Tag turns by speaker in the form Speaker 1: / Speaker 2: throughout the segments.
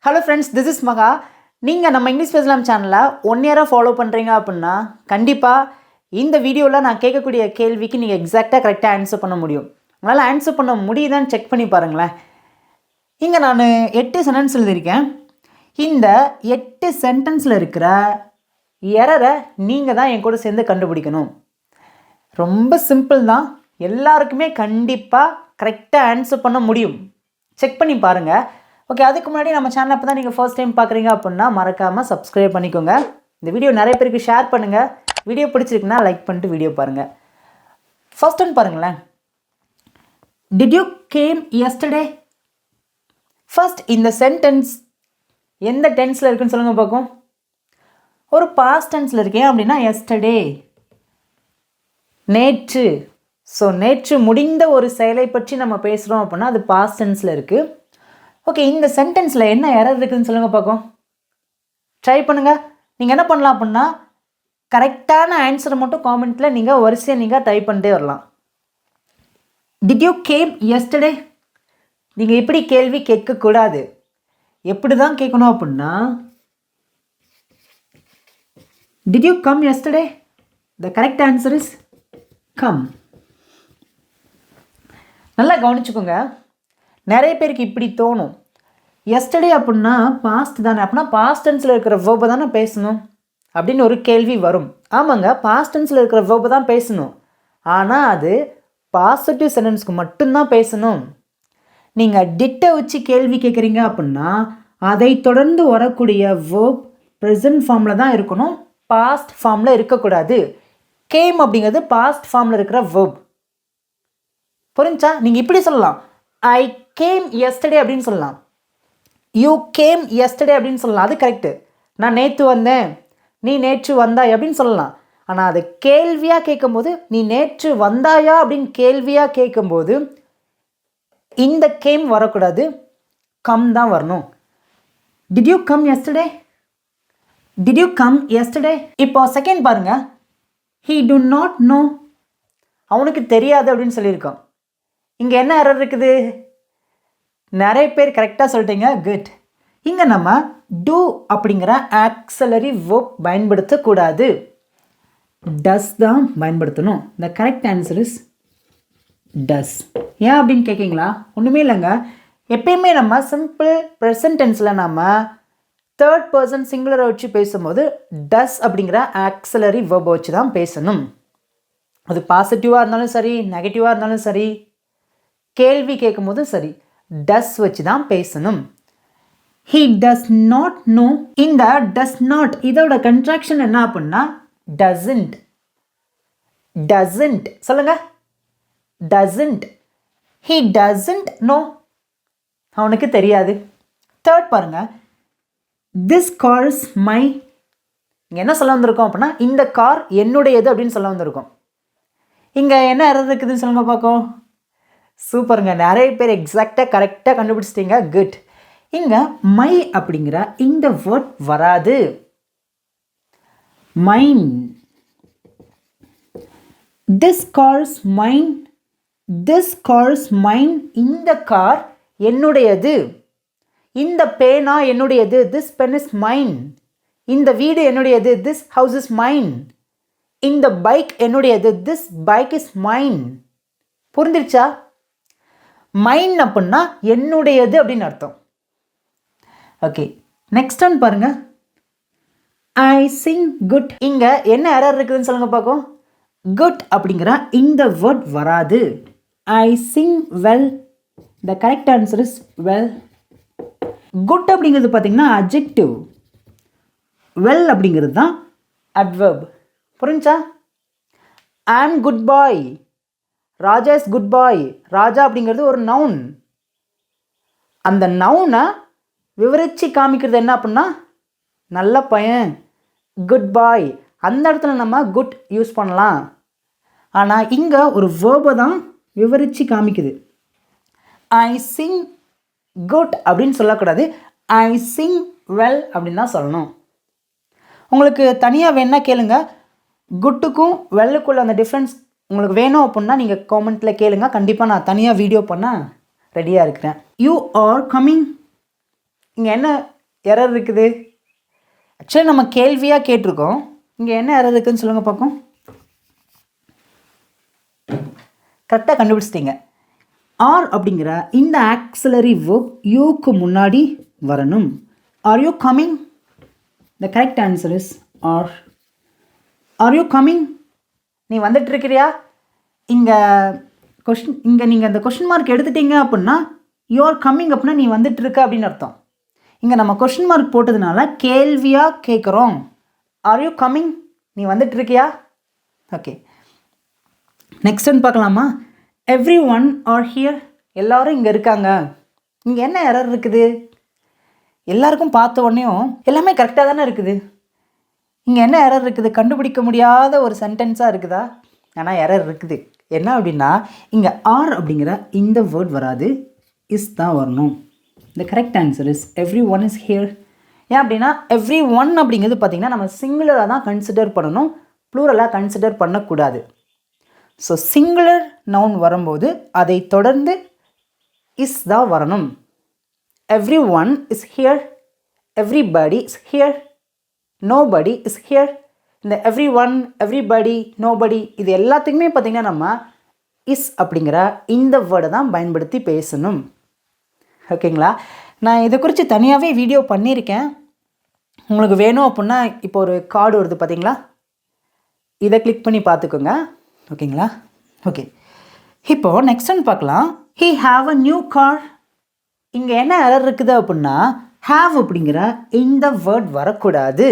Speaker 1: Hello friends, this is மகா. நீங்கள் நம்ம இங்கிலீஷ் பேசலாம் சேனலை 1 இயராக ஃபாலோ பண்ணுறீங்க அப்படின்னா கண்டிப்பாக இந்த வீடியோவில் நான் கேட்கக்கூடிய கேள்விக்கு நீங்கள் எக்ஸாக்டாக கரெக்டாக ஆன்சர் பண்ண முடியும். உங்களால் ஆன்சர் பண்ண முடியுதான்னு செக் பண்ணி பாருங்களேன். இங்கே நான் 8 சென்டென்ஸ் எழுதியிருக்கேன். இந்த 8 சென்டென்ஸில் இருக்கிற எரரை நீங்கள் தான் என் கூட சேர்ந்து கண்டுபிடிக்கணும். ரொம்ப சிம்பிள் தான், எல்லாருக்குமே கண்டிப்பாக கரெக்டாக ஆன்சர் பண்ண முடியும். செக் பண்ணி பாருங்கள். ஓகே, அதுக்கு முன்னாடி நம்ம சேனலை இப்போ தான் நீங்கள் ஃபர்ஸ்ட் டைம் பார்க்குறீங்க அப்படின்னா மறக்காமல் சப்ஸ்கிரைப் பண்ணிக்கோங்க. இந்த வீடியோ நிறைய பேருக்கு ஷேர் பண்ணுங்கள். வீடியோ பிடிச்சிருக்குன்னா லைக் பண்ணிட்டு வீடியோ பாருங்கள். ஃபர்ஸ்ட் ஒன் பாருங்களேன். Did you came yesterday? First இந்த சென்டென்ஸ் எந்த டென்ஸில் இருக்குன்னு சொல்லுங்கள் பார்க்கும். ஒரு பாஸ்ட் டென்ஸில் இருக்கேன் அப்படின்னா எஸ்டர்டே, நேற்று. ஸோ நேற்று முடிந்த ஒரு செயலை பற்றி நம்ம பேசுகிறோம் அப்படின்னா அது பாஸ்ட் டென்ஸில் இருக்குது. ஓகே, இந்த சென்டென்ஸில் என்ன எரர் இருக்குதுன்னு சொல்லுங்கள் பார்க்கும். ட்ரை பண்ணுங்கள். நீங்கள் என்ன பண்ணலாம் அப்படின்னா கரெக்டான ஆன்சரை மட்டும் காமெண்ட்டில் நீங்கள் வரிசையாக நீங்கள் டைப் பண்ணிட்டே வரலாம். Did you came yesterday? நீங்கள் இப்படி கேள்வி கேட்கக்கூடாது. எப்படி தான் கேட்கணும் அப்படின்னா did you come yesterday? The correct answer is come. நல்லா கவனிச்சுக்கோங்க. நிறைய பேருக்கு இப்படி தோணும், எஸ்டர்டே அப்படின்னா பாஸ்ட் தானே, அப்படின்னா பாஸ்ட் டென்ஸில் இருக்கிற வேர்பை தானே பேசணும் அப்படின்னு ஒரு கேள்வி வரும். ஆமாங்க, பாஸ்ட் டென்ஸில் இருக்கிற வேர்பை தான் பேசணும். ஆனால் அது பாசிட்டிவ் சென்டென்ஸ்க்கு மட்டும்தான் பேசணும். நீங்கள் டிட்டை வச்சு கேள்வி கேட்குறீங்க அப்படின்னா அதை தொடர்ந்து வரக்கூடிய வேர்ப் ப்ரெசன்ட் ஃபார்மில் தான் இருக்கணும், பாஸ்ட் ஃபார்மில் இருக்கக்கூடாது. கேம் அப்படிங்கிறது பாஸ்ட் ஃபார்மில் இருக்கிற வேர்ப். புரிஞ்சா? நீங்கள் இப்படி சொல்லலாம், ஐ கேம் எஸ்டர்டே அப்படின்னு சொல்லலாம். யூ கேம் எஸ்டர்டே அப்படின்னு சொல்லலாம், அது கரெக்டு. நான் நேற்று வந்தேன், நீ நேற்று வந்தாய் அப்படின்னு சொல்லலாம். ஆனால் அது கேள்வியாக கேட்கும்போது நீ நேற்று வந்தாயா அப்படின்னு கேள்வியாக கேட்கும்போது இந்த கேம் வரக்கூடாது, கம் தான் வரணும். Did you come yesterday? Did you come yesterday? இப்போ செகண்ட் பாருங்க. ஹீ டு நாட் நோ, அவனுக்கு தெரியாது அப்படின்னு சொல்லியிருக்கான். இங்கே என்ன எரர் இருக்குது? நிறைய பேர் கரெக்டாக சொல்லிட்டீங்க, குட். இங்கே நம்ம டூ அப்படிங்கிற ஆக்ஸலரி வேர்ப் பயன்படுத்தக்கூடாது, டஸ் தான் பயன்படுத்தணும். த கரெக்ட் ஆன்சர் இஸ் டஸ். ஏன் அப்படின்னு கேட்குங்களா? ஒன்றுமே இல்லைங்க. எப்பயுமே நம்ம சிம்பிள் ப்ரெசன்ட் டென்ஸில் நம்ம தேர்ட் பர்சன் சிங்குலரை வச்சு பேசும்போது டஸ் அப்படிங்கிற ஆக்ஸலரி வேர்பை வச்சு தான் பேசணும். அது பாசிட்டிவாக இருந்தாலும் சரி, நெகட்டிவாக இருந்தாலும் சரி, கேள்வி கேட்கும் போதும் சரி, டஸ் வச்சு தான் பேசணும். He does not know. இந்த டஸ் நாட் இதோட கன்ட்ராக்ஷன் என்ன அப்படின்னா டசன்ட். டசன்ட் சொல்லுங்க, டசன்ட். ஹீ டசன்ட் நோ, அவனுக்கு தெரியாது. தேர்ட் பாருங்க. This car is my. இங்கே என்ன சொல்ல வந்திருக்கோம் அப்படின்னா இந்த கார் என்னுடையது அப்படின்னு சொல்ல வந்திருக்கோம். இங்கே என்ன எரர் இருக்குதுன்னு சொல்லுங்க பார்க்கும். சூப்பருங்க, நிறைய பேர் எக்ஸாக்டாக கரெக்டாக கண்டுபிடிச்சிட்டிங்க, குட். இங்கே மை அப்படிங்கிற இந்த வேர்ட் வராது. Mine. This cars mine. This cars mine. இந்த கார் என்னுடையது. இந்த பேனா என்னுடையது. This pen is mine. இந்த வீடு என்னுடையது. This house is mine. இந்த பைக் என்னுடையது. This bike is mine. புரிஞ்சிருச்சா? மைன் அப்படின்னா என்னுடையது அப்படின்னு அர்த்தம். ஓகே, நெக்ஸ்ட் ஒன் பாருங்க. I sing good. இங்கே என்ன எரர் இருக்குதுன்னு சொல்லுங்க பார்க்கும். குட் அப்படிங்கிற இந்த வேர்ட் வராது. I sing well. The correct answer is well. Good அப்படிங்கிறது பார்த்தீங்கன்னா அட்ஜெக்டிவ், வெல் அப்படிங்கிறது தான் அட்வர்ப். புரிஞ்சா? I am good boy. Raja is good boy. Raja அப்படிங்கிறது ஒரு நவுன். அந்த நவுனை விவரித்து காமிக்கிறது என்ன அப்படின்னா நல்ல பையன், குட் பாய். அந்த இடத்துல நம்ம குட் யூஸ் பண்ணலாம். ஆனால் இங்கே ஒரு வேர்பை தான் விவரித்து காமிக்குது. ஐ சிங் குட் அப்படின்னு சொல்லக்கூடாது, ஐ சிங் வெல் அப்படின்னு தான் சொல்லணும். உங்களுக்கு தனியாக வேணா கேளுங்க, குட்டுக்கும் வெல்லுக்குள்ள அந்த டிஃப்ரென்ஸ் உங்களுக்கு வேணும் அப்படின்னா நீங்கள் காமெண்ட்டில் கேளுங்க. கண்டிப்பாக நான் தனியாக வீடியோ பண்ண ரெடியாக இருக்கிறேன். You are coming. இங்கே என்ன எரர் இருக்குது? ஆக்சுவலி நம்ம கேள்வியாக கேட்டிருக்கோம். இங்கே என்ன எரர் இருக்குதுன்னு சொல்லுங்கள் பார்ப்போம். கரெக்டாக கண்டுபிடிச்சிட்டிங்க. ஆர் அப்படிங்கிற இந்த ஆக்சிலரி வேர்ப் யூக்கு முன்னாடி வரணும். Are you coming? The correct answer is are. Are you coming? நீ வந்துட்டு இருக்கிறியா? இங்கே நீங்கள் அந்த கொஷின் மார்க் எடுத்துட்டீங்க அப்படின்னா யூ ஆர் கம்மிங் அப்படின்னா நீ வந்துட்டு இருக்க அப்படின்னு அர்த்தம். இங்கே நம்ம கொஷின் மார்க் போட்டதுனால கேள்வியாக கேட்குறோம். R you coming? நீ வந்துட்டு இருக்கியா? ஓகே, நெக்ஸ்ட் ஒன் பார்க்கலாமா? Every one are here. எல்லோரும் இங்கே இருக்காங்க. இங்கே என்ன எரர் இருக்குது? எல்லாருக்கும் பார்த்த உடனேயும் எல்லாமே கரெக்டாக தானே இருக்குது. இங்கே என்ன எரர் இருக்குது? கண்டுபிடிக்க முடியாத ஒரு சென்டென்ஸாக இருக்குதா? ஆனால் எரர் இருக்குது. என்ன அப்படின்னா இங்கே ஆர் அப்படிங்கிற இந்த வேர்ட் வராது, இஸ் தான் வரணும். த correct answer is every one is here. ஏன் அப்படின்னா எவ்ரி ஒன் அப்படிங்கிறது பார்த்திங்கன்னா நம்ம சிங்குலராக தான் கன்சிடர் பண்ணணும், ப்ளூரலாக கன்சிடர் பண்ணக்கூடாது. ஸோ சிங்குலர் நவுன் வரும்போது அதை தொடர்ந்து இஸ் தான் வரணும். Every one is here, everybody is here, nobody is here. இந்த எவ்ரி ஒன், எவ்ரிபடி, நோபடி இது எல்லாத்துக்குமே பார்த்திங்கன்னா நம்ம இஸ் அப்படிங்கிற இந்த வேர்டை தான் பயன்படுத்தி பேசணும். ஓகேங்களா? நான் இதை குறித்து தனியாகவே வீடியோ பண்ணியிருக்கேன். உங்களுக்கு வேணும் அப்படின்னா இப்போ ஒரு கார்டு வருது பார்த்தீங்களா, இதை கிளிக் பண்ணி பார்த்துக்கோங்க. ஓகேங்களா? ஓகே, இப்போது நெக்ஸ்ட் ஒன் பார்க்கலாம். He have a new car. இங்கே என்ன எரர் இருக்குது அப்படின்னா ஹாவ் அப்படிங்கிற இந்த வேர்ட் வரக்கூடாது,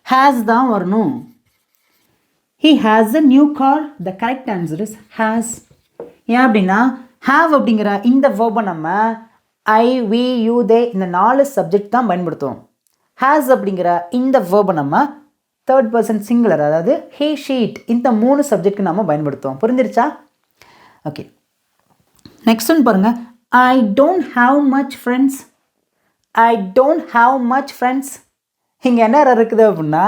Speaker 1: ஹேஸ் தான் வரணும். He has a new car. The correct answer is has. ஏன் அப்படின்னா ஹாவ் அப்படிங்கிற இந்த வேர்பை நம்ம ஐ, வி, யூ, தே இந்த 4 சப்ஜெக்ட் தான் பயன்படுத்துவோம். ஹேஸ் அப்படிங்கிற இந்த வேர்பை நம்ம தேர்ட் பர்சன் சிங்குலர், அதாவது ஹீ, ஷீட் இந்த 3 சப்ஜெக்ட்க்கு நம்ம பயன்படுத்துவோம். புரிஞ்சிருச்சா? ஓகே, நெக்ஸ்ட் ஒன் பாருங்கள். I don't have much friends. I don't have much friends. இங்கே என்ன இருக்குது அப்படின்னா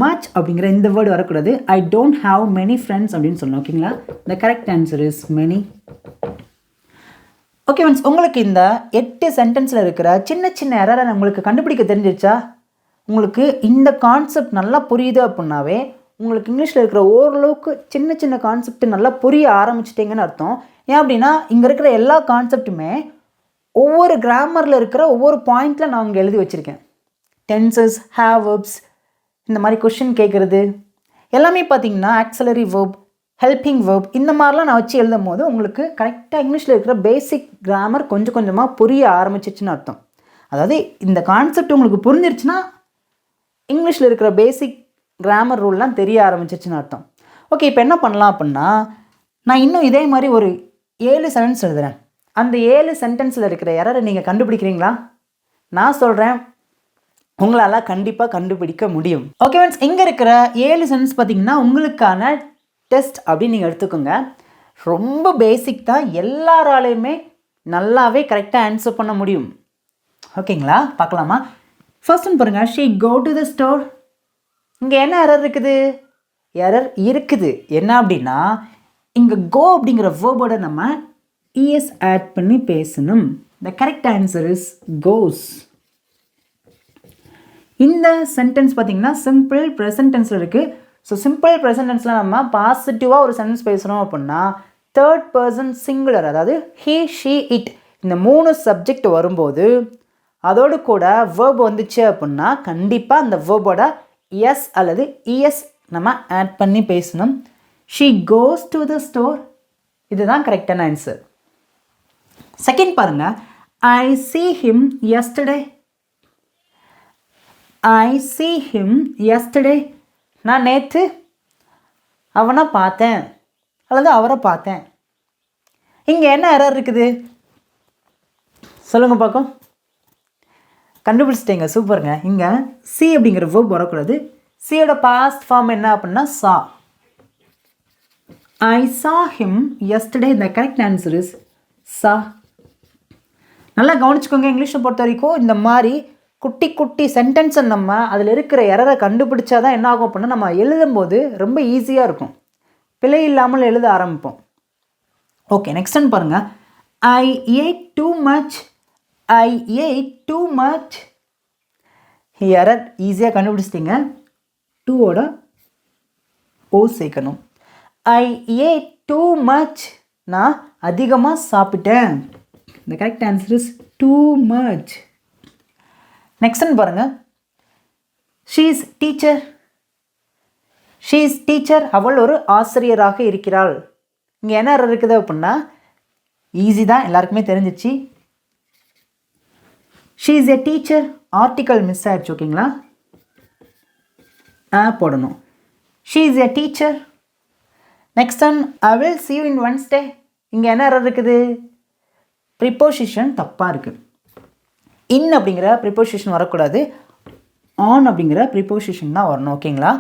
Speaker 1: மச் அப்படிங்கிற இந்த வேர்டு வரக்கூடாது. I don't have many friends அப்படின்னு சொல்லணும். ஓகேங்களா? the correct answer is many. Okay friends, உங்களுக்கு இந்த 8 சென்டென்ஸில் இருக்கிற சின்ன சின்ன எரரை உங்களுக்கு கண்டுபிடிக்க தெரிஞ்சிருச்சா? உங்களுக்கு இந்த கான்செப்ட் நல்லா புரியுது அப்படின்னாவே உங்களுக்கு இங்கிலீஷில் இருக்கிற ஓரளவுக்கு சின்ன சின்ன கான்செப்ட் நல்லா புரிய ஆரம்பிச்சிட்டிங்கன்னு அர்த்தம். ஏன் அப்படின்னா இங்கே இருக்கிற எல்லா கான்செப்ட்டுமே ஒவ்வொரு கிராமரில் இருக்கிற ஒவ்வொரு பாயிண்டில் நான் இங்கே எழுதி வச்சுருக்கேன். டென்சஸ், ஹேவ் வெர்ப்ஸ், இந்த மாதிரி கொஷின் கேட்குறது எல்லாமே பார்த்திங்கன்னா ஆக்சிலரி வேர்ப், ஹெல்பிங் வேர்ப் இந்த மாதிரிலாம் நான் வச்சு எழுதும் போது உங்களுக்கு கரெக்டாக இங்கிலீஷில் இருக்கிற பேசிக் கிராமர் கொஞ்சம் கொஞ்சமாக புரிய ஆரம்பிச்சிச்சுன்னு அர்த்தம். அதாவது இந்த கான்செப்ட் உங்களுக்கு புரிஞ்சிருச்சுன்னா இங்கிலீஷில் இருக்கிற பேசிக் கிராமர் ரூல்லாம் தெரிய ஆரம்பிச்சிச்சுன்னு அர்த்தம். ஓகே, இப்போ என்ன பண்ணலாம் அப்படின்னா நான் இன்னும் இதே மாதிரி ஒரு 7 சென்டென்ஸ் எழுதுகிறேன். அந்த 7 சென்டென்ஸில் இருக்கிற எரரை நீங்கள் கண்டுபிடிக்கிறீங்களா? நான் சொல்கிறேன், உங்களால் கண்டிப்பாக கண்டுபிடிக்க முடியும். ஓகே ஃப்ரெண்ட்ஸ், இங்கே இருக்கிற 7 சென்டென்ஸ் பார்த்திங்கன்னா உங்களுக்கான டெஸ்ட் அப்படின்னு நீங்கள் எடுத்துக்கோங்க. ரொம்ப பேசிக் தான், எல்லாராலையுமே நல்லாவே கரெக்டாக ஆன்சர் பண்ண முடியும். ஓகேங்களா? பார்க்கலாமா? ஃபர்ஸ்ட் ஒன் பாருங்கள். She go to the store. இங்கே என்ன எரர் இருக்குது? எரர் இருக்குது. என்ன அப்படின்னா இங்கே கோ அப்படிங்கிற வேர்போட நம்ம இஎஸ் ஆட் பண்ணி பேசணும். த கரெக்ட் ஆன்சர் இஸ் கோஸ். இந்த சென்டென்ஸ் பார்த்திங்கன்னா சிம்பிள் ப்ரெசன்ட் டென்ஸில் இருக்குது. ஸோ சிம்பிள் ப்ரெசன்ட் டென்ஸில் நம்ம பாசிட்டிவாக ஒரு சென்டென்ஸ் பேசுகிறோம் அப்படின்னா தேர்ட் பர்சன் சிங்குலர், அதாவது ஹீ, ஷீ, இட் இந்த 3 சப்ஜெக்ட் வரும்போது அதோடு கூட வேர்ப் வந்துச்சு அப்படின்னா கண்டிப்பாக அந்த வேர்போட எஸ் அல்லது இஎஸ் நம்ம ஆட் பண்ணி பேசணும். She goes to the store. இதுதான் கரெக்டான ஆன்சர். செகண்ட் பாருங்கள். ஐ see him yesterday. I see him yesterday. நான் நேற்று அவனை பார்த்தேன் அல்லது அவரை பார்த்தேன். இங்கே என்ன எரர் இருக்குது சொல்லுங்கள் பார்க்கும். கண்டுபிடிச்சிட்டேங்க, சூப்பருங்க. இங்கே சி அப்படிங்கிற வேர்ப் வரக்கூடாது. சியோட பாஸ்ட் ஃபார்ம் என்ன அப்படின்னா சா. I saw him yesterday. The correct answer is saw. நல்லா கவனிச்சுக்கோங்க. இங்கிலீஷை பொறுத்த வரைக்கும் இந்த மாதிரி குட்டி குட்டி சென்டென்ஸை நம்ம அதில் இருக்கிற எரரை கண்டுபிடிச்சா தான் என்ன ஆகும் அப்படின்னா நம்ம எழுதும்போது ரொம்ப ஈஸியாக இருக்கும், பிழை இல்லாமல் எழுத ஆரம்பிப்போம். ஓகே, நெக்ஸ்ட் ஒன் பாருங்கள். I ate too much. I ate too much. Error ஈஸியாக கண்டுபிடிச்சிட்டிங்க. 2ஓட ஓ சேர்க்கணும். ஐ ஏட் டூ மச், நான் அதிகமாக சாப்பிட்டேன். இந்த correct answer is too much. நெக்ஸ்ட்னு பாருங்கள். She is teacher. She is teacher, அவள் ஒரு ஆசிரியராக இருக்கிறாள். இங்கே என்ன இருக்குது அப்படின்னா ஈஸி தான், எல்லாருக்குமே தெரிஞ்சிச்சு. She is a teacher, article miss ஆயிடுச்சு. ஓகேங்களா, போடணும். She is a teacher. Next one, I will see you in Wednesday. இங்கே என்ன இருக்குது? ப்ரிப்போசிஷன் தப்பாக இருக்குது. இன் அப்படிங்கிற ப்ரிப்போசிஷன் வரக்கூடாது, ஆன் அப்படிங்கிற ப்ரிப்போசிஷன் தான் வரணும். ஓகேங்களா,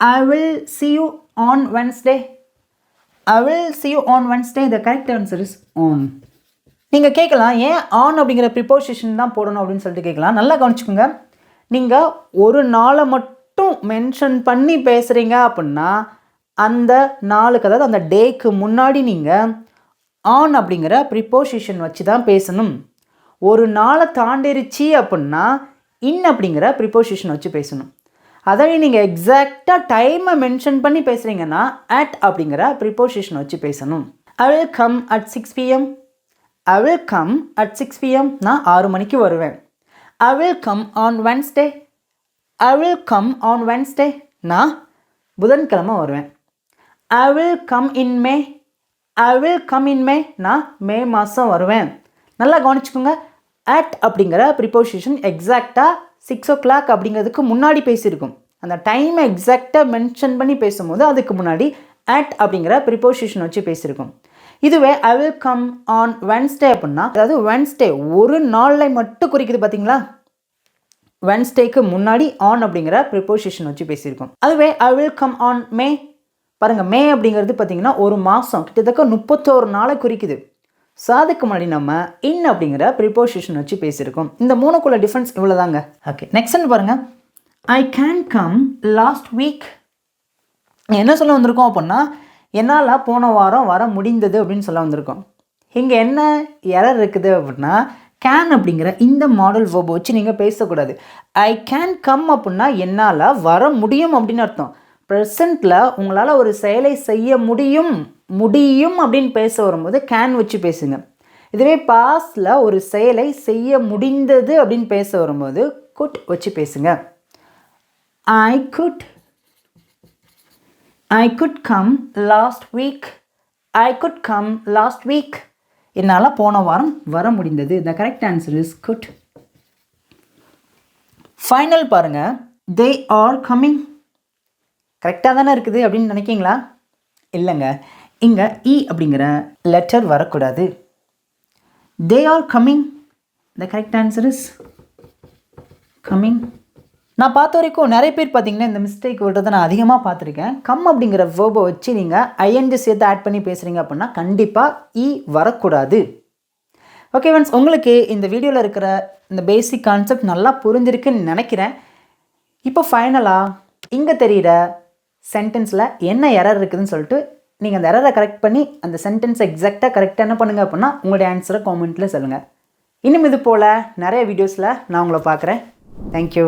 Speaker 1: I will see you on Wednesday. I will see you on Wednesday. The correct answer is on. நீங்கள் கேட்கலாம், ஏன் ஆன் அப்படிங்கிற ப்ரிப்போசிஷன் தான் போடணும் அப்படின்னு சொல்லிட்டு கேட்கலாம். நல்லா கவனிச்சுக்கோங்க. நீங்கள் ஒரு நாளை மட்டும் மென்ஷன் பண்ணி பேசுகிறீங்க அப்படின்னா அந்த நாளுக்கு, அதாவது அந்த டேக்கு முன்னாடி நீங்கள் ஆன் அப்படிங்கிற ப்ரிப்போசிஷன் வச்சு தான் பேசணும். ஒரு நாளை தாண்டிருச்சு அப்படின்னா இன் அப்படிங்கிற ப்ரிப்போசிஷன் வச்சு பேசணும். அதே நீங்கள் எக்ஸாக்டாக டைமை மென்ஷன் பண்ணி பேசுகிறீங்கன்னா அட் அப்படிங்கிற ப்ரிப்போசிஷன் வச்சு பேசணும். I will come at 6 PM. I will come at 6 PM, நான் 6 மணிக்கு வருவேன். I will come on Wednesday. I will come on Wednesday, நான் புதன்கிழமை வருவேன். I will come in May. I will come in May, நான் மே மாதம் வருவேன். நல்லா கவனிச்சுக்கோங்க. அட் அப்படிங்கிற ப்ரிப்போசிஷன் எக்ஸாக்டாக 6 o'clock அப்படிங்கிறதுக்கு முன்னாடி பேசியிருக்கும். அந்த டைமை எக்ஸாக்டாக மென்ஷன் பண்ணி பேசும்போது அதுக்கு முன்னாடி அட் அப்படிங்கிற ப்ரிப்போசிஷன் வச்சு பேசியிருக்கும். இதுவே ஐ வில் கம் ஆன் Wednesday அப்படின்னா, அதாவது Wednesday ஒரு நாளில் மட்டும் குறிக்குது பார்த்தீங்களா, Wednesdayக்கு முன்னாடி ஆன் அப்படிங்கிற ப்ரிப்போசிஷன் வச்சு பேசியிருக்கோம். அதுவே ஐ வில் கம் ஆன் மே, பாருங்கள், மே அப்படிங்கிறது பார்த்தீங்கன்னா ஒரு மாதம், கிட்டத்தட்ட 31 நாளை குறிக்குது. ஸோ அதுக்கு முன்னாடி நம்ம இன் அப்படிங்கிற ப்ரிப்போசிஷன் வச்சு பேசியிருக்கோம். இந்த மூணுக்குள்ள டிஃப்ரென்ஸ் இவ்வளோ தாங்க. ஓகே, நெக்ஸ்ட் பாருங்கள். I can come last week. என்ன சொல்ல வந்திருக்கோம் அப்படின்னா, என்னால் போன வாரம் வர முடிந்தது அப்படின்னு சொல்ல வந்திருக்கோம். இங்கே என்ன எரர் இருக்குது அப்படின்னா, கேன் அப்படிங்கிற இந்த மாடல் வேர்பை வச்சு நீங்கள் பேசக்கூடாது. ஐ கேன் கம் அப்படின்னா என்னால் வர முடியும் அப்படின்னு அர்த்தம். ப்ரெசண்ட்டில் உங்களால் ஒரு செயலை செய்ய முடியும் அப்படின்னு பேச வரும்போது கேன் வச்சு பேசுங்க. இதுவே பாஸ்டில் ஒரு செயலை செய்ய முடிந்தது அப்படின்னு பேச வரும்போது குட் வச்சு பேசுங்க. I could come last week. I could come last week, என்னால் போன வாரம் வர முடிந்தது. The correct answer is could. Final பாருங்கள். They are coming. கரெக்டாக தானே இருக்குது அப்படின்னு நினைக்கிங்களா? இல்லைங்க, இங்கே இ அப்படிங்கிற லெட்டர் வரக்கூடாது. தே are coming. The correct answer is coming. நான் பார்த்த வரைக்கும் நிறைய பேர் பார்த்தீங்கன்னா இந்த மிஸ்டேக் விடுறதை நான் அதிகமாக பார்த்துருக்கேன். கம் அப்படிங்கிற வேர்பை வச்சு நீங்கள் ஐஎன்ஜி சேர்த்து ஆட் பண்ணி பேசுகிறீங்க அப்படின்னா கண்டிப்பாக இ வரக்கூடாது. ஓகே ஃப்ரெண்ட்ஸ், உங்களுக்கு இந்த வீடியோவில் இருக்கிற இந்த பேசிக் கான்செப்ட் நல்லா புரிஞ்சிருக்குன்னு நினைக்கிறேன். இப்போ ஃபைனலாக இங்கே தெரிகிற சென்டென்ஸில் என்ன எரர் இருக்குதுன்னு சொல்லிட்டு நீங்கள் அந்த எரரை கரெக்ட் பண்ணி அந்த சென்டென்ஸை எக்ஸாக்டாக கரெக்டாக என்ன பண்ணுங்கள் அப்படின்னா உங்களுடைய ஆன்சரை காமெண்ட்டில் சொல்லுங்கள். இன்னும் இது போல் நிறைய வீடியோஸில் நான் உங்களை பார்க்குறேன். தேங்க்யூ.